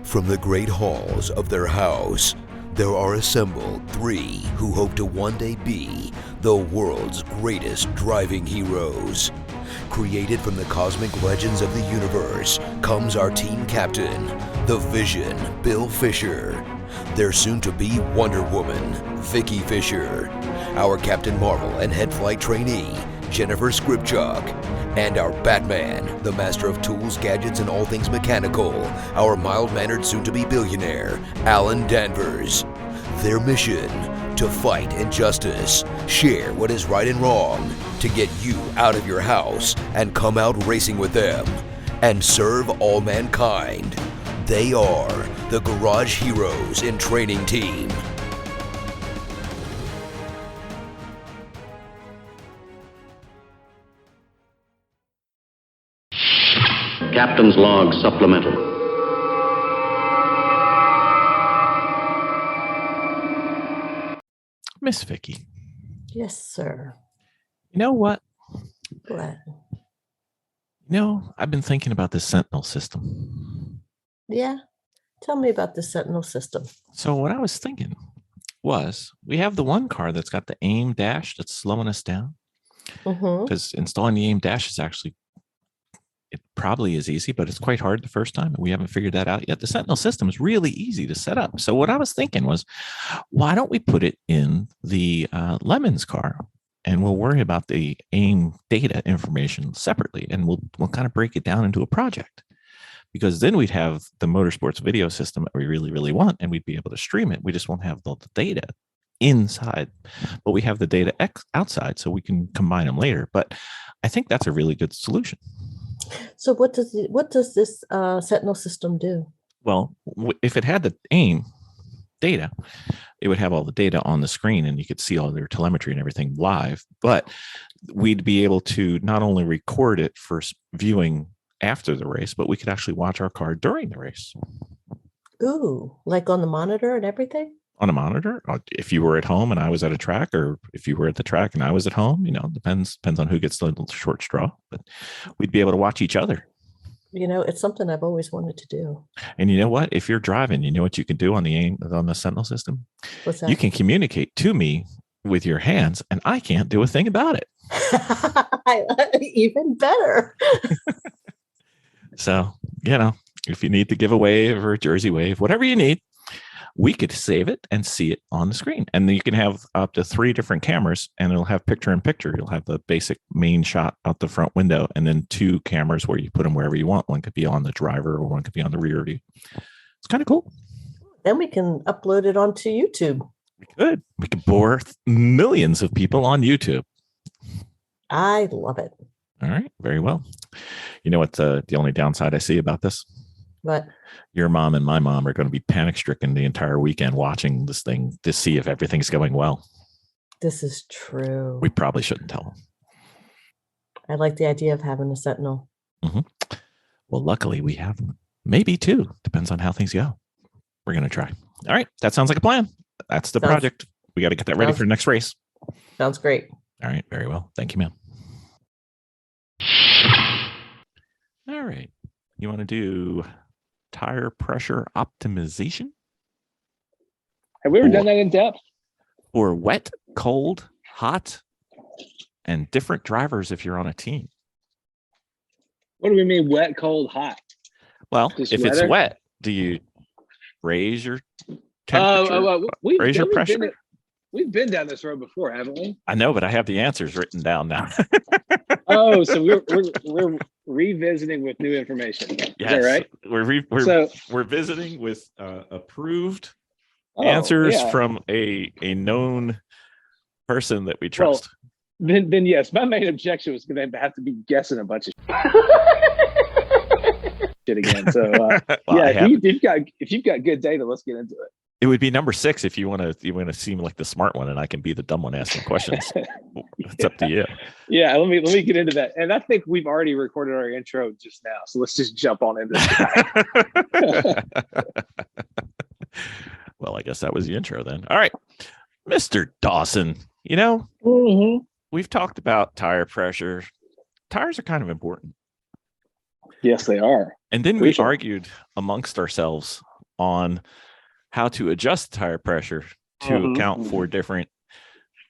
From the great halls of their house, there are assembled three who hope to one day be the world's greatest driving heroes. Created from the cosmic legends of the universe comes our team captain, the Vision, Bill Fisher. Their soon-to-be Wonder Woman, Vicky Fisher. Our Captain Marvel and head flight trainee, Jennifer Skripchuk. And our Batman, the master of tools, gadgets, and all things mechanical, our mild-mannered soon-to-be billionaire, Alan Danvers. Their mission, to fight injustice, share what is right and wrong, to get you out of your house and come out racing with them, and serve all mankind. They are the Garage Heroes in Training Team. Captain's Log Supplemental. Miss Vicky. Yes, sir. You know what? What? I've been thinking about this Sentinel system. Yeah. Tell me about the Sentinel system. So what I was thinking was, we have the one car that's got the aim dash that's slowing us down. Because installing the aim dash is actually, it probably is easy, but it's quite hard the first time. And we haven't figured that out yet. The Sentinel system is really easy to set up. So what I was thinking was, why don't we put it in the Lemons car? And we'll worry about the aim data information separately. And we'll kind of break it down into a project. Because then we'd have the motorsports video system that we really, really want, and we'd be able to stream it. We just won't have the data inside, but we have the data outside, so we can combine them later. But I think that's a really good solution. So what does this Sentinel system do? Well, if it had the aim data, it would have all the data on the screen, and you could see all their telemetry and everything live. But we'd be able to not only record it for viewing after the race, but we could actually watch our car during the race. Ooh, like on the monitor and everything? On a monitor, if you were at home and I was at a track, or if you were at the track and I was at home, depends on who gets the short straw, but we'd be able to watch each other. It's something I've always wanted to do. And you know what? If you're driving, you know what you can do on the Sentinel system? What's that? You can communicate to me with your hands, and I can't do a thing about it. Even better. So, if you need to give a wave or a jersey wave, whatever you need, we could save it and see it on the screen. And then you can have up to 3 different cameras, and it'll have picture in picture. You'll have the basic main shot out the front window, and then 2 cameras where you put them wherever you want. One could be on the driver, or one could be on the rear view. It's kind of cool. Then we can upload it onto YouTube. We could bore millions of people on YouTube. I love it. All right. Very well. You know what the only downside I see about this? What? Your mom and my mom are going to be panic-stricken the entire weekend watching this thing to see if everything's going well. This is true. We probably shouldn't tell them. I like the idea of having a Sentinel. Well, luckily we have maybe 2. Depends on how things go. We're going to try. All right. That sounds like a plan. That's the project. We got to get that ready for the next race. Sounds great. All right. Very well. Thank you, ma'am. All right. You want to do tire pressure optimization? Have we ever done that in depth? Or wet, cold, hot, and different drivers if you're on a team. What do we mean wet, cold, hot? Well, Just if weather? it's wet, do you raise your temperature? Raise your pressure? We've been down this road before, haven't we? I know, but I have the answers written down now. Oh, so we're revisiting with new information. Is that right? We're visiting with approved answers from a known person that we trust. Well, then yes, my main objection was going to have to be guessing a bunch of shit again. So if you've got good data, let's get into it. It would be number 6 if you want to seem like the smart one, and I can be the dumb one asking questions. It's up to you. Yeah, let me get into that. And I think we've already recorded our intro just now, so let's just jump on into it. Well, I guess that was the intro then. All right, Mr. Dawson. We've talked about tire pressure. Tires are kind of important. Yes, they are. And then we argued amongst ourselves on how to adjust tire pressure to account for different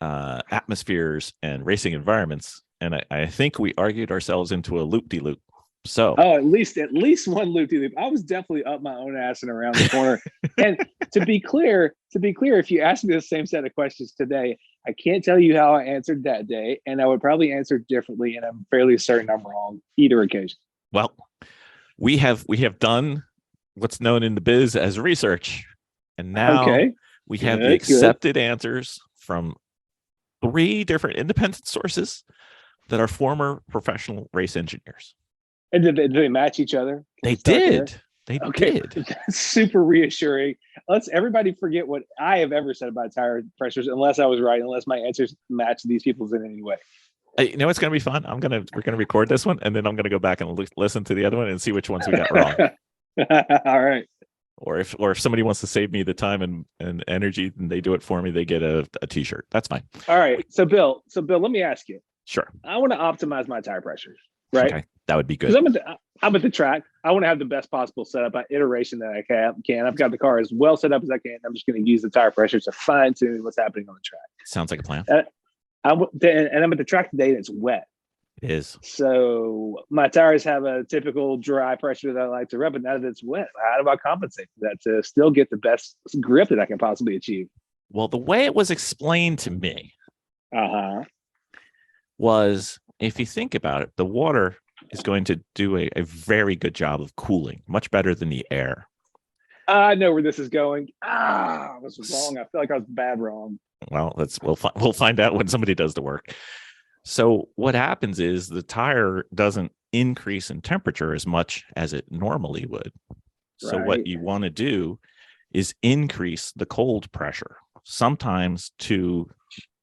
atmospheres and racing environments. And I think we argued ourselves into a loop-de-loop. So at least one loop-de-loop. I was definitely up my own ass and around the corner. And to be clear, if you asked me the same set of questions today, I can't tell you how I answered that day, and I would probably answer differently. And I'm fairly certain I'm wrong either occasion. Well, we have done what's known in the biz as research, and now we have the accepted answers from 3 different independent sources that are former professional race engineers. And did they match each other? They did. They did. That's super reassuring. Let's everybody forget what I have ever said about tire pressures, unless I was right, unless my answers match these people's in any way. You know, it's going to be fun. We're going to record this one, and then I'm going to go back and listen to the other one and see which ones we got wrong. All right. Or if somebody wants to save me the time and energy and they do it for me, they get a t-shirt. That's fine. All right. So Bill, let me ask you. Sure. I want to optimize my tire pressures, right? Okay. That would be good. Because I'm at the track. I want to have the best possible setup, iteration that I can. I've got the car as well set up as I can. I'm just going to use the tire pressures to fine tune what's happening on the track. Sounds like a plan. And I'm at the track today and it's wet. It is. So my tires have a typical dry pressure that I like to rub, but now that it's wet, how do I compensate for that to still get the best grip that I can possibly achieve? Well, the way it was explained to me was, if you think about it, the water is going to do a very good job of cooling, much better than the air. I know where this is going. This was wrong. I feel like I was bad wrong. Well, we'll find out when somebody does the work. So what happens is the tire doesn't increase in temperature as much as it normally would. So what you want to do is increase the cold pressure, sometimes to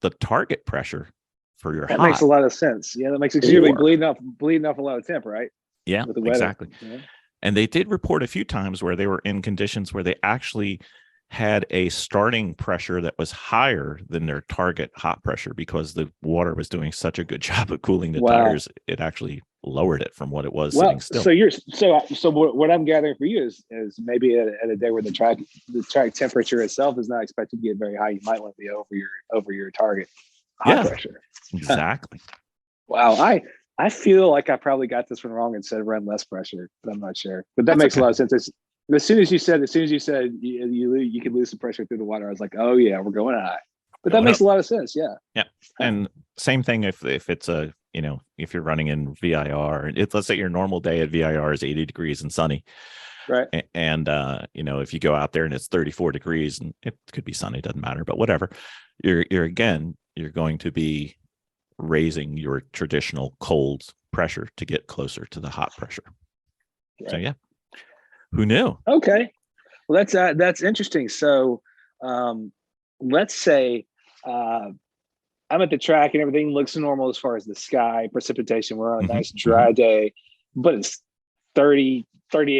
the target pressure for your hot. That makes a lot of sense. Yeah, that makes it usually bleeding off a lot of temp, right? Yeah, exactly. Yeah. And they did report a few times where they were in conditions where they actually had a starting pressure that was higher than their target hot pressure because the water was doing such a good job of cooling the tires. It actually lowered it from what it was sitting still. So what I'm gathering for you is maybe at a day where the track temperature itself is not expected to get very high, you might want to be over your target hot pressure. Exactly. Wow. I feel like I probably got this one wrong and said run less pressure, but I'm not sure. But that makes a lot of sense. As soon as you said you could lose some pressure through the water, I was like, oh yeah, we're going high. But that makes a lot of sense. Yeah. Yeah. And same thing if it's if you're running in VIR, let's say your normal day at VIR is 80 degrees and sunny. Right. And if you go out there and it's 34 degrees and it could be sunny, doesn't matter, but whatever, you're going to be raising your traditional cold pressure to get closer to the hot pressure. Right. So yeah. Who knew? Okay. Well, that's interesting. So let's say I'm at the track and everything looks normal as far as the sky, precipitation. We're on a nice dry day, but it's 38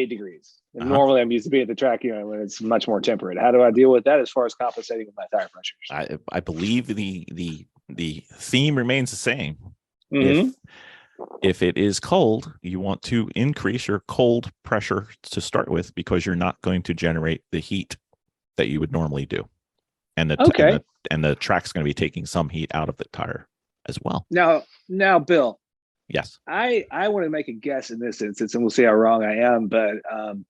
degrees. And normally I'm used to be at the track, when it's much more temperate. How do I deal with that as far as compensating with my tire pressures? I believe the theme remains the same. Mm-hmm. If it is cold, you want to increase your cold pressure to start with because you're not going to generate the heat that you would normally do. And the track's going to be taking some heat out of the tire as well. Now, Bill. Yes. I want to make a guess in this instance, and we'll see how wrong I am. But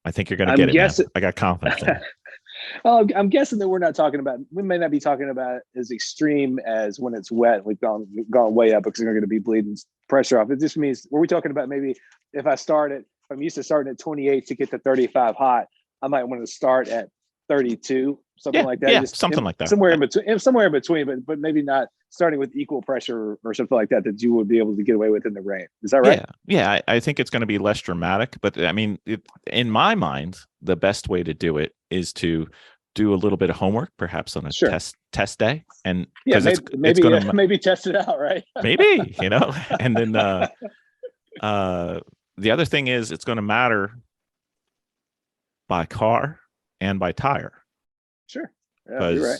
I think you're going to get it. I got confidence in it. I'm guessing that we may not be talking about as extreme as when it's wet. We've gone way up because we're going to be bleeding pressure off. It just means, were we talking about maybe if I'm used to starting at 28 to get to 35 hot, I might want to start at 32, something like that. Yeah, something like that. Somewhere in between, but maybe not starting with equal pressure or something like that you would be able to get away with in the rain. Is that right? Yeah. I think it's going to be less dramatic, but I mean, in my mind, the best way to do it is to do a little bit of homework, perhaps on a test day, and maybe test it out, right? Maybe, and then the other thing is it's going to matter by car and by tire. Sure. Because you're right.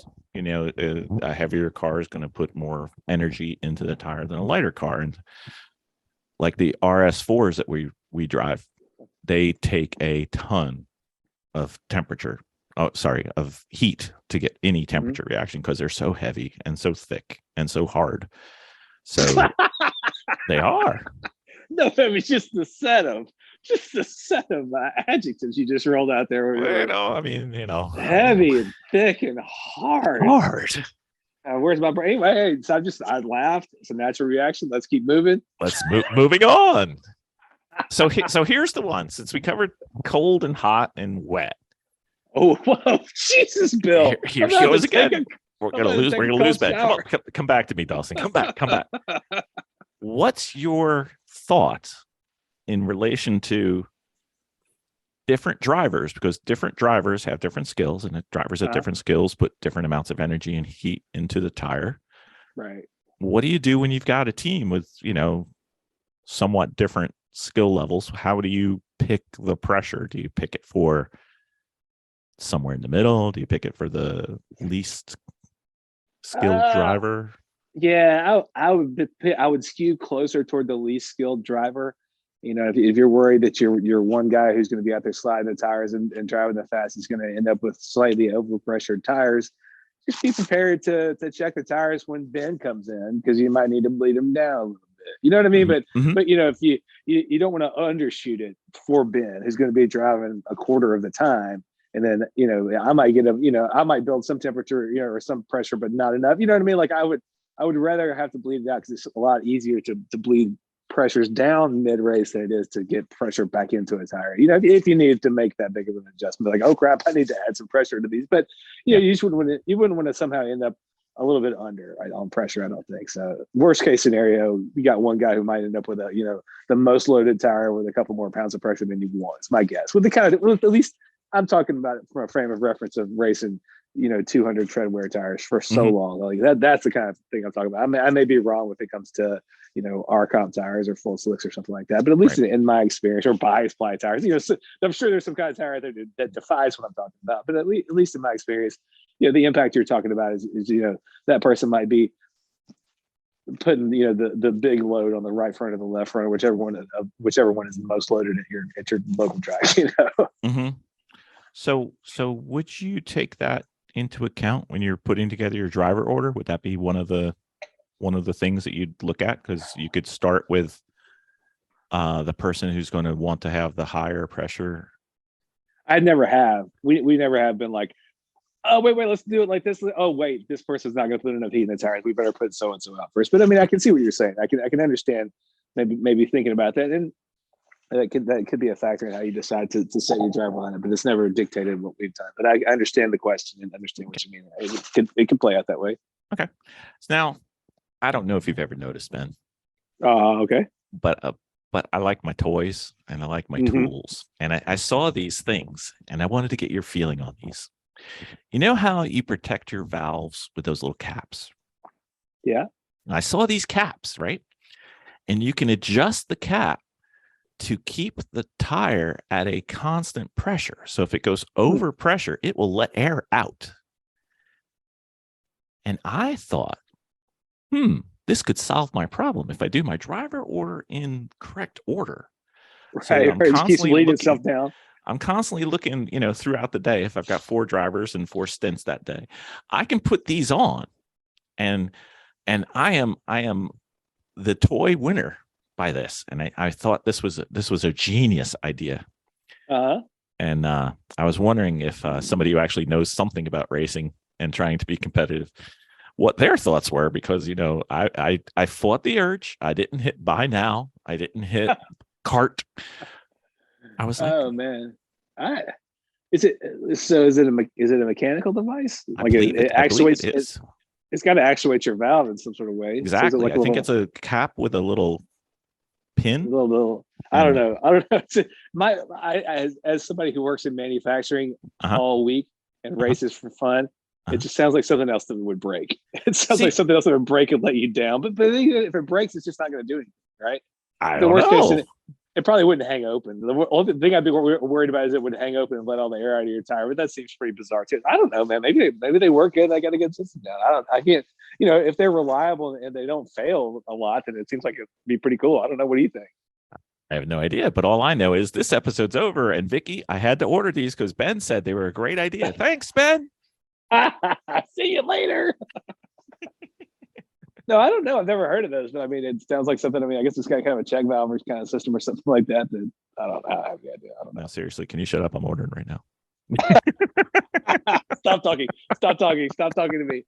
A heavier car is going to put more energy into the tire than a lighter car, and like the RS4s that we drive, they take a ton of temperature. Oh, sorry, of heat to get any temperature reaction because they're so heavy and so thick and so hard. So they are. No, it was just the set of adjectives you just rolled out there. I mean, heavy and thick and hard. Where's my brain? Anyway, so I laughed. It's a natural reaction. Let's keep moving. Let's moving on. So here's the one. Since we covered cold and hot and wet. Oh, whoa, Jesus, Bill! Here she goes again. We're gonna lose Ben. Come back to me, Dawson. Come back. What's your thought in relation to different drivers? Because different drivers have different skills, and drivers at different skills put different amounts of energy and heat into the tire. Right. What do you do when you've got a team with, somewhat different skill levels? How do you pick the pressure? Do you pick it for somewhere in the middle? Do you pick it for the least skilled driver? Yeah, I would skew closer toward the least skilled driver. If you're worried that you're one guy who's going to be out there sliding the tires and driving the fast is going to end up with slightly overpressured tires, just be prepared to check the tires when Ben comes in, because you might need to bleed him down a little bit. You know what I mean? Mm-hmm. But if you don't want to undershoot it for Ben, who's going to be driving a quarter of the time. And then, I might I might build some temperature, or some pressure, but not enough. You know what I mean? Like I would rather have to bleed it out, because it's a lot easier to bleed pressures down mid race than it is to get pressure back into a tire. If you need to make that big of an adjustment, like, oh crap, I need to add some pressure to these. But you just wouldn't want to somehow end up a little bit under, right, on pressure. I don't think so. Worst case scenario, you got one guy who might end up with the most loaded tire with a couple more pounds of pressure than you want. It's my guess. With at least I'm talking about it from a frame of reference of racing, 200 tread wear tires for so long. Like that's the kind of thing I'm talking about. I may be wrong when it comes to, R comp tires or full slicks or something like that. But at least in my experience, or bias ply tires, I'm sure there's some kind of tire out there that defies what I'm talking about. But at least in my experience, the impact you're talking about is that person might be putting the big load on the right front or the left front, or whichever one is the most loaded at your local track. Mm-hmm. So would you take that into account when you're putting together your driver order? Would that be one of the things that you'd look at? Because you could start with the person who's going to want to have the higher pressure. I never have. We never have been like, oh wait, let's do it like this. Oh wait, this person's not going to put enough heat in the tires. We better put so and so out first. But I mean, I can see what you're saying. I can understand maybe thinking about that, and that could be a factor in how you decide to set your driver lineup. But it's never dictated what we've done. But I understand the question and understand what you mean. It can play out that way. Okay. So now, I don't know if you've ever noticed, Ben. Okay. But I like my toys and I like my tools. And I saw these things and I wanted to get your feeling on these. You know how you protect your valves with those little caps? Yeah. And I saw these caps, right? And you can adjust the cap to keep the tire at a constant pressure. So if it goes over pressure, it will let air out. And I thought, this could solve my problem if I do my driver order in correct order. Right, so it just keeps bleeding itself down. I'm constantly looking, throughout the day. If I've got 4 drivers and 4 stints that day, I can put these on, and I am the toy winner by this. And I thought this was a genius idea. And I was wondering if somebody who actually knows something about racing and trying to be competitive, what their thoughts were, because I fought the urge. I didn't hit buy now. I didn't hit cart. I was like, oh man, is it a mechanical device? Like it actuates it? It's got to actuate your valve in some sort of way. Exactly. So I think it's a cap with a little pin. I don't know. As somebody who works in manufacturing all week and races for fun, it just sounds like something else that would break. It sounds like something else that would break and let you down. But if it breaks, it's just not going to do anything, right? I don't know. It probably wouldn't hang open. The only thing I'd be worried about is it would hang open and let all the air out of your tire. But that seems pretty bizarre too. I don't know, man. Maybe they work good. I got a good system down. I can't. If they're reliable and they don't fail a lot, then it seems like it'd be pretty cool. I don't know. What do you think? I have no idea, but all I know is this episode's over. And Vicky, I had to order these because Ben said they were a great idea. Thanks, Ben. See you later. No, I don't know. I've never heard of those, but I mean, it sounds like something. I mean, I guess it's got kind of a check valve kind of system or something like that. That I don't know. I have no idea. I don't know. No, seriously, can you shut up? I'm ordering right now. Stop talking. Stop talking. Stop talking to me.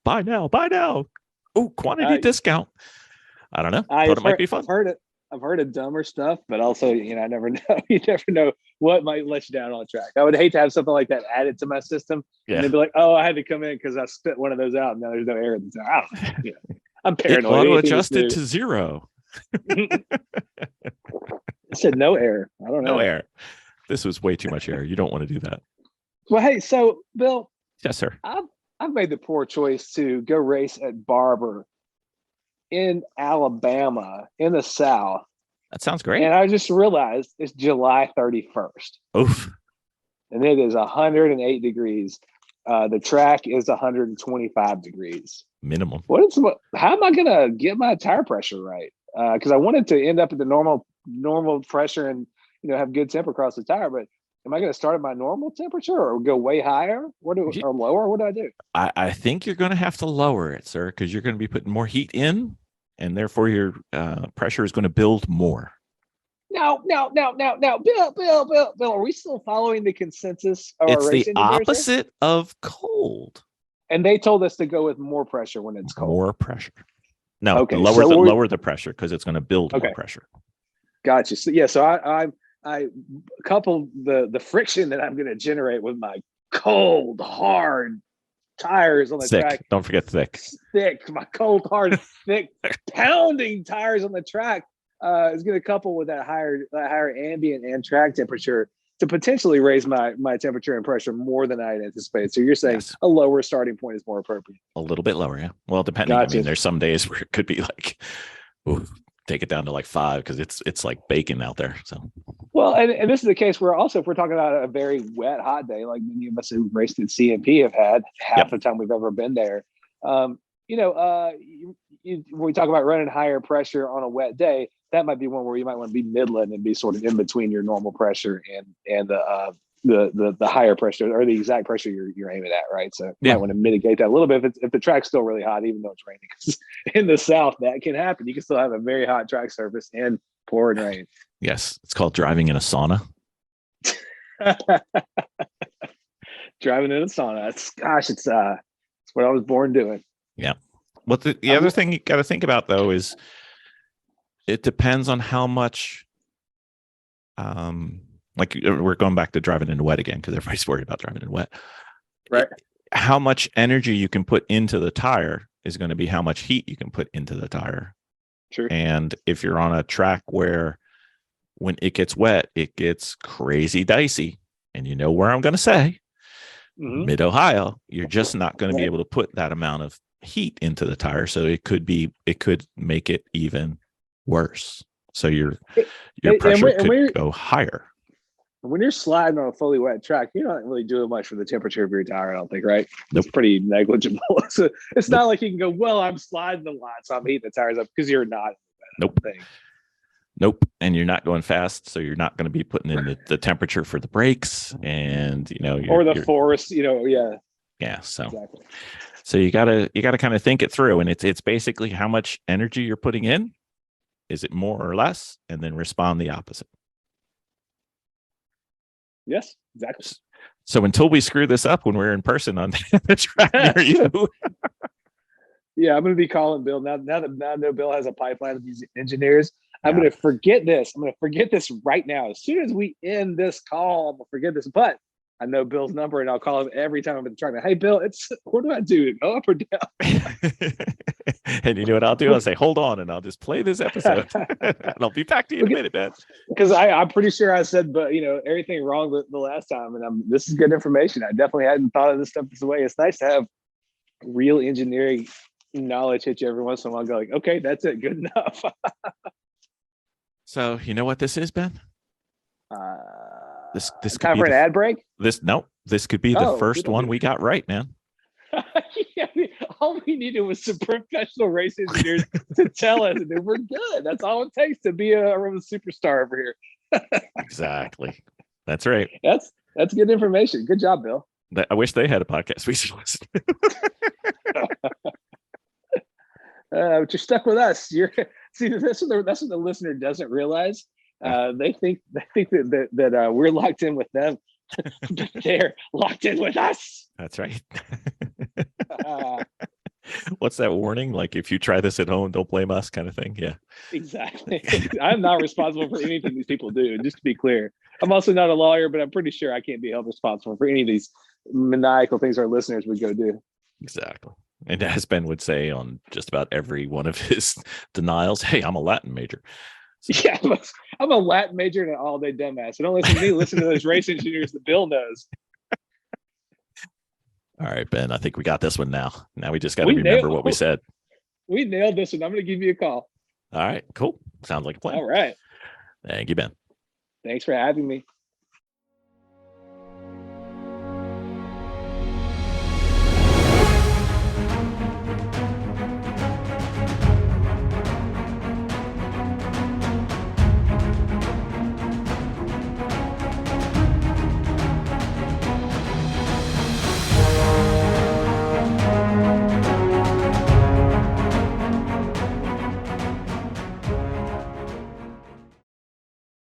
Buy now. Buy now. Oh, quantity discount. I don't know. Thought it might be fun. I've heard of dumber stuff, but also, I never know. You never know what might let you down on the track. I would hate to have something like that added to my system, and they'd be like, "Oh, I had to come in because I spit one of those out, and now there's no air in the tire." I don't know. I'm paranoid. Auto adjusted to 0. I said no air. I don't know. No air. This was way too much air. You don't want to do that. Well, hey, so Bill. Yes, sir. I've made the poor choice to go race at Barber in Alabama in the South. That sounds great. And I just realized it's July 31st. Oof. And it is 108 degrees. The track is 125 degrees. Minimum. How am I going to get my tire pressure right? Because I wanted to end up at the normal pressure and, have good temp across the tire. But am I going to start at my normal temperature or go way higher? Or lower? What do I do? I think you're going to have to lower it, sir, because you're going to be putting more heat in, and therefore your pressure is going to build more. No. Bill, are we still following the consensus? It's the opposite of cold. And they told us to go with more pressure when it's cold. More pressure. No, okay, lower the pressure because it's going to build more pressure. Gotcha. So I couple the friction that I'm going to generate with my cold, hard tires on the track. Don't forget thick. My cold, hard, thick, pounding tires on the track is going to couple with that higher ambient and track temperature to potentially raise my temperature and pressure more than I had anticipated. So you're saying a lower starting point is more appropriate. A little bit lower, yeah. Well, depending. Gotcha. I mean, there's some days where it could be like, take it down to like 5 because it's like baking out there. So and this is the case where also if we're talking about a very wet, hot day, like many of us who raced at CMP have had half the time we've ever been there. When we talk about running higher pressure on a wet day, that might be one where you might want to be midland and be sort of in between your normal pressure and the higher pressure or the exact pressure you're aiming at, right? So you might want to mitigate that a little bit if the track's still really hot, even though it's raining. 'Cause in the South, that can happen. You can still have a very hot track surface and pouring rain. Yes, it's called driving in a sauna. Driving in a sauna. It's what I was born doing. Yeah. Well, the other thing you got to think about though is it depends on how much. Like we're going back to driving in wet again because everybody's worried about driving in wet. Right. How much energy you can put into the tire is going to be how much heat you can put into the tire. Sure. And if you're on a track where when it gets wet, it gets crazy dicey, and you know where I'm going to say, Mid-Ohio, you're just not going to be able to put that amount of heat into the tire. So it could make it even worse. So your pressure could go higher. When you're sliding on a fully wet track, you're not really doing much for the temperature of your tire, I don't think, right? Nope. It's pretty negligible. So it's not like you can go, well, I'm sliding a lot, so I'm heating the tires up, because you're not. Nope. And you're not going fast, so you're not going to be putting in the temperature for the brakes, and or the force, yeah. So exactly. So you gotta kind of think it through, and it's basically how much energy you're putting in. Is it more or less? And then respond the opposite. Yes, exactly. So until we screw this up when we're in person on the track near you. Yeah, I'm going to be calling Bill now that I know Bill has a pipeline of these engineers. I'm going to forget this. I'm going to forget this right now. As soon as we end this call, I'm going to forget this. But I know Bill's number, and I'll call him every time I'm at the track. Hey, Bill, what do I do? Go up or down? And you know what I'll do? I'll say, hold on, and I'll just play this episode. And I'll be back to you in a minute, man. Because I'm pretty sure I said, but everything wrong the last time, and this is good information. I definitely hadn't thought of this stuff this way. It's nice to have real engineering knowledge hit you every once in a while. Go like, okay, that's it, good enough. So you know what this is, Ben? This could time be for an ad break. This could be the first one we got right, man. Yeah, all we needed was some professional race engineers to tell us that we're good. That's all it takes to be a superstar over here. Exactly. That's right. That's good information. Good job, Bill. I wish they had a podcast we should listen to. But you're stuck with us. See, that's what the listener doesn't realize. They think that we're locked in with them. But they're locked in with us. That's right. What's that warning? Like, if you try this at home, don't blame us, kind of thing. Yeah, exactly. I'm not responsible for anything these people do. Just to be clear, I'm also not a lawyer, but I'm pretty sure I can't be held responsible for any of these maniacal things our listeners would go do. Exactly. And as Ben would say on just about every one of his denials, hey, I'm a Latin major. So. Yeah, I'm a Latin major and an all-day dumbass. So don't listen to me. Listen to those race engineers that Bill knows. All right, Ben, I think we got this one now. Now we just got to remember what we said. We nailed this one. I'm going to give you a call. All right, cool. Sounds like a plan. All right. Thank you, Ben. Thanks for having me.